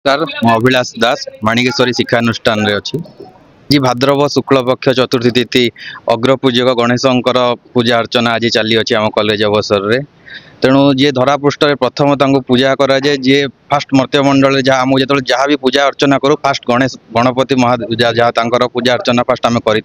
Sir मैं अभिलाष दास माणिकेश्वरी शिक्षानुष्ठान रे अच्छी जी भाद्रव शुक्ल पक्ष चतुर्थी तिथि अग्रपूजक गणेशंकर पूजा अर्चना आज चली अच्छी आम कॉलेज अवसर रे तेणु जी धरापृष्ठ प्रथम पूजा कराए जी फास्ट मर्त्यमंडल जहाँ आम जो जहाँ भी पूजा अर्चना करूँ फास्ट गणेश गणपति महापूजा जहाँ पूजा अर्चना फास्ट आम कर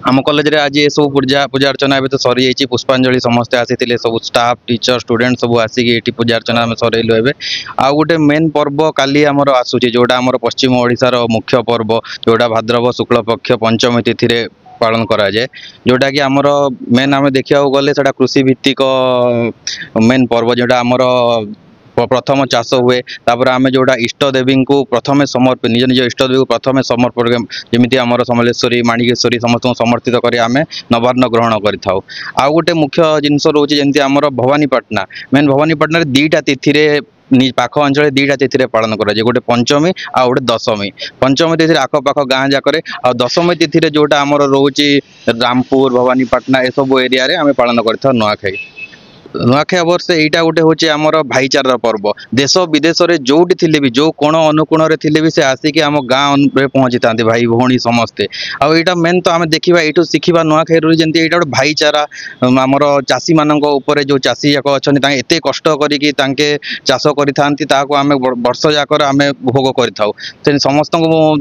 आम कॉलेज रे आज ये सब पूजा पूजा अर्चना तो सरी जाइए पुष्पांजलि समस्ते आसी सब स्टाफ टीचर स्टूडेंट सब आसिक पूजा अर्चना सरइलु एवं आउ गोटे मेन पर्व काली आमर आसूची जोटा आमर पश्चिम ओडिशार मुख्य पर्व जोटा भाद्रव शुक्ल पक्ष पंचमी तिथि रे पालन कराए जोटा कि आमर मेन आम देखा गले कृषि भित्तिक मेन पर्व जोटा आमर प्रथम चाष हुए तापर आम जोड़ा इष्ट देवी को प्रथम समर्पित निज निज इष्ट देवी को प्रथम समर्पण जमी आम समलेश्वरी माणिकेश्वरी समस्त समर्थित कर आम नवान्न ग्रहण करें आउ गोटे मुख्य जिनस रोचे जमी आम भवानीपाटना मेन भवानीपाटना दीटा तिथि पाख अंचल दीटा तिथि पालन कराए गोटे पंचमी आ गोटे दशमी पंचमी तिथि आखपाख गाँ जाकर आ दशमी तिथि जोटा आम रोचे रामपुर भवानीपाटना ए सब एरिया रे आम पालन कर नुआखाई नुआखाई वर्ष यहाँ गोटे हूँ आम भाईचार पर्व देश विदेश में जोटी थी भी जो कोण अनुकोण थे भी से आसिक आम गाँव में पहुँची था भाई भौणी समस्ते आईटा मेन तो आम देखा यू शिखा नुआखाई जमी यहाँ गोटे भाईचारा आमर चाषी मान जो चाषी जाक अच्छा एत कष्ट करके चाष करें वर्ष जाकर आम भोग कर समस्त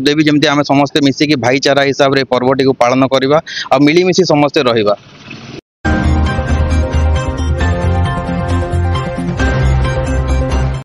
देवी जमी आम समस्ते मिसिकी भाईचारा हिसाब से पर्वटी को पालन करवा मिलमिशी समस्ते रहा।